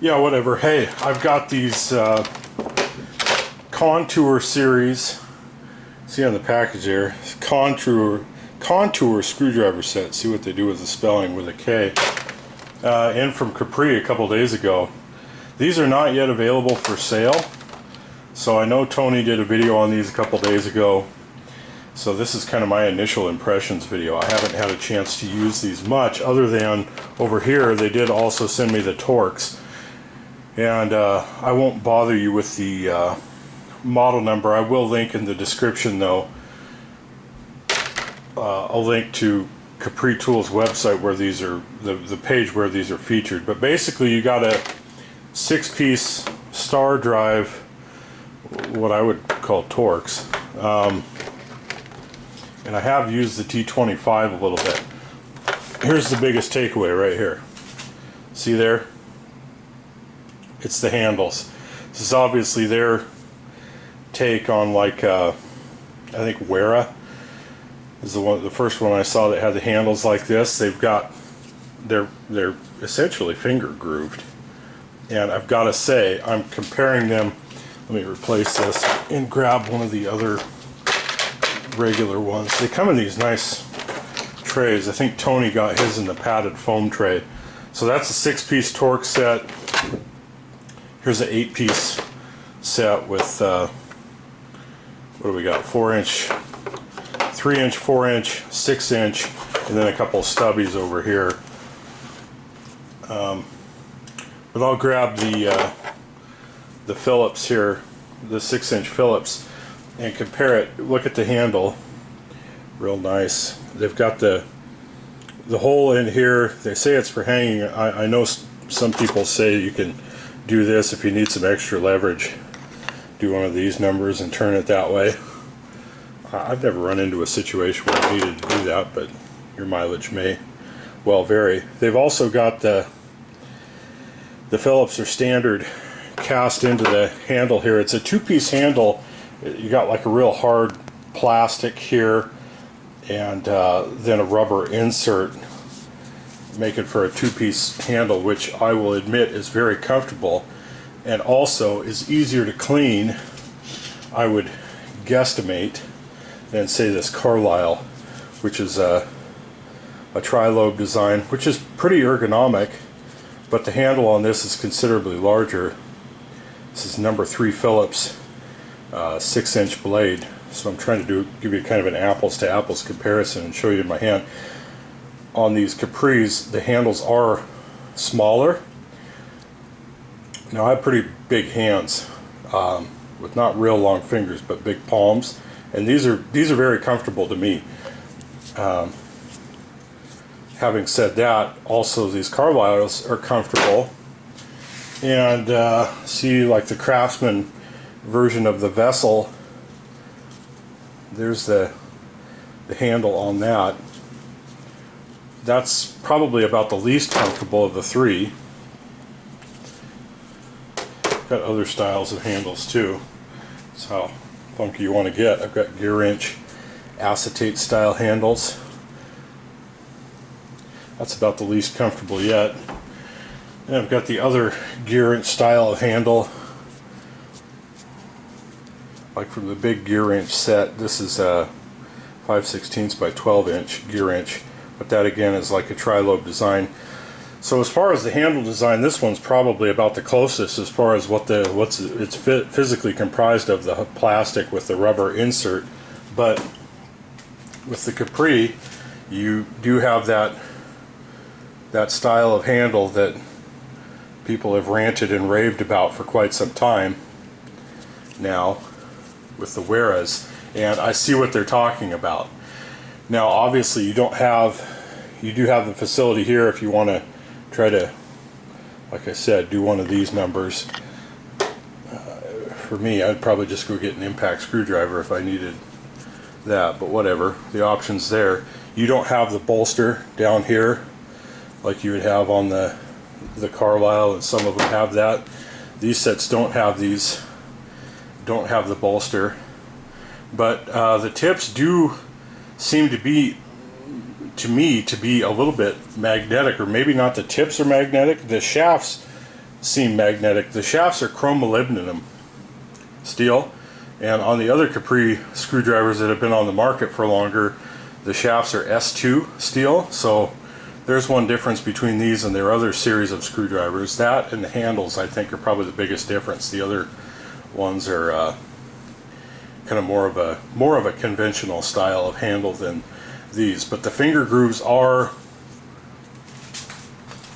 Yeah, whatever. Hey, I've got these Kontour series. See on the package there, Kontour screwdriver set. See what they do with the spelling with a K. In from Capri a couple days ago. These are not yet available for sale. So I know Tony did a video on these a couple days ago. So this is kind of my initial impressions video. I haven't had a chance to use these much, other than over here they did also send me the Torx. And I won't bother you with the model number. I will link in the description though. I'll link to Capri Tools website where these are, the page where these are featured. But basically you got a 6-piece star drive, what I would call Torx. And I have used the T25 a little bit. Here's the biggest takeaway right here. See there? It's the handles. This is obviously their take on, like I think Wera is the first one I saw that had the handles like this. They've got they're essentially finger grooved, and I've got to say I'm comparing them. Let me replace this and grab one of the other regular ones. They come in these nice trays. I think Tony got his in the padded foam tray. So that's a 6-piece Torx set. Here's an 8-piece set with what do we got? 4-inch, 3-inch, 4-inch, 6-inch, and then a couple of stubbies over here. But I'll grab the Phillips here, the 6-inch Phillips, and compare it. Look at the handle, real nice. They've got the hole in here. They say it's for hanging. I know some people say you can do this if you need some extra leverage. Do one of these numbers and turn it that way. I've never run into a situation where I needed to do that, but your mileage may well vary. They've also got the Phillips are standard cast into the handle here. It's a 2-piece handle. You got like a real hard plastic here, and then a rubber insert, making for a 2-piece handle, which I will admit is very comfortable and also is easier to clean, I would guesstimate, than say this Carlisle, which is a tri-lobe design, which is pretty ergonomic, but the handle on this is considerably larger. This is number 3 Phillips 6-inch blade. So I'm trying to give you kind of an apples to apples comparison and show you in my hand. On these Capris, the handles are smaller. Now I have pretty big hands, with not real long fingers, but big palms, and these are very comfortable to me. Having said that, also these Carlisles are comfortable, and see, like the Craftsman version of the Vessel, there's the handle on that. That's probably about the least comfortable of the 3. Got other styles of handles too. That's how funky you want to get. I've got gear inch acetate style handles. That's about the least comfortable yet. And I've got the other gear inch style of handle, like from the big gear inch set. This is a 5/16 by 12-inch gear inch, but that again is like a tri-lobe design. So as far as the handle design, this one's probably about the closest as far as it's physically comprised of, the plastic with the rubber insert. But with the Capri, you do have that style of handle that people have ranted and raved about for quite some time now with the Weras, and I see what they're talking about. Now obviously you do have the facility here if you want to try to, like I said, do one of these numbers. For me, I'd probably just go get an impact screwdriver if I needed that, but whatever, the option's there. You don't have the bolster down here like you would have on the Carlisle, and some of them have that. These sets don't have these, don't have the bolster, but the tips do seem to be, to me, to be a little bit magnetic, or maybe not the tips are magnetic, the shafts seem magnetic. The shafts are chrome molybdenum steel, and on the other Capri screwdrivers that have been on the market for longer, the shafts are S2 steel. So there's one difference between these and their other series of screwdrivers. That and the handles, I think, are probably the biggest difference. The other ones are kind of more of a conventional style of handle than these. But the finger grooves are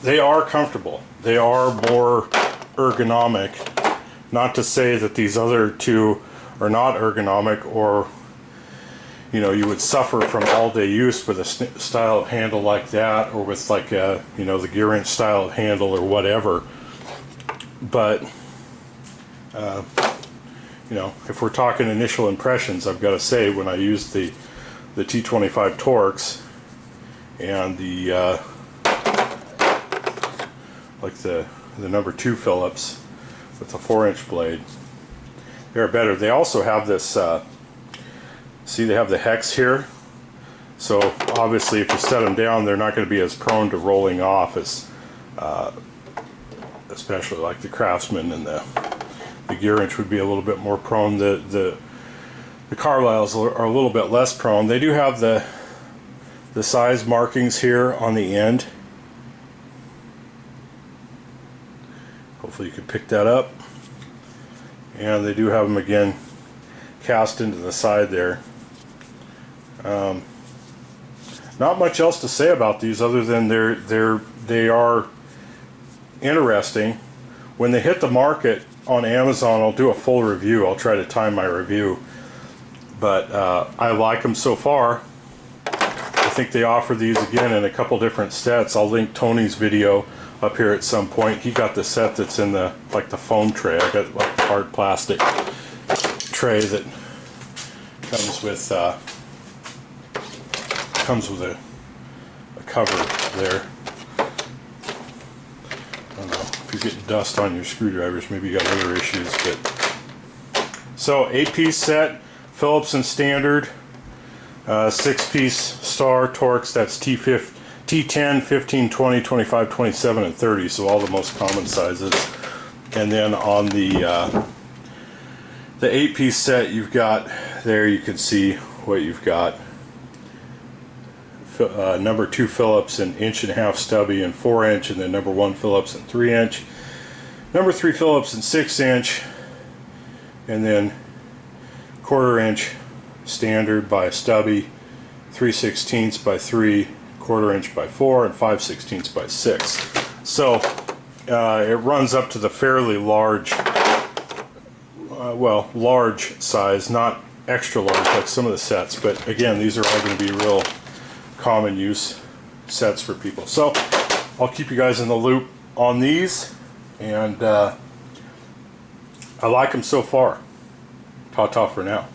comfortable. They are more ergonomic. Not to say that these other two are not ergonomic, or you would suffer from all-day use with a style of handle like that, or with like a, the gear wrench style of handle or whatever. But if we're talking initial impressions, I've got to say, when I used the T25 Torx and the like the number 2 Phillips with the 4-inch blade, they're better. They also have this, see, they have the hex here, so obviously if you set them down, they're not going to be as prone to rolling off as especially like the Craftsman and the gear wrench would be a little bit more prone. The Carlisles are a little bit less prone. They do have the size markings here on the end. Hopefully you can pick that up. And they do have them again cast into the side there. Not much else to say about these other than they are interesting. When they hit the market on Amazon, I'll do a full review. I'll try to time my review, but I like them so far. I think they offer these again in a couple different sets. I'll link Tony's video up here at some point. He got the set that's in the the foam tray. I got like the hard plastic tray that comes with a cover there. I don't know if you're getting dust on your screwdrivers, maybe you got other issues. But so 8-piece set, Phillips and standard, 6-piece star Torx. That's T10, 15, 20, 25, 27, and 30. So all the most common sizes. And then on the 8-piece set, you've got there. You can see what you've got. Number 2 Phillips and 1.5-inch stubby and 4-inch, and then number 1 Phillips and 3-inch, number 3 Phillips and 6-inch, and then 1/4-inch standard by stubby, 3/16 by 3, 1/4-inch by 4, and 5/16 by 6. So it runs up to the fairly large, well, large size, not extra large like some of the sets, but again, these are all going to be real common use sets for people. So I'll keep you guys in the loop on these, and I like them so far. Ta-ta for now.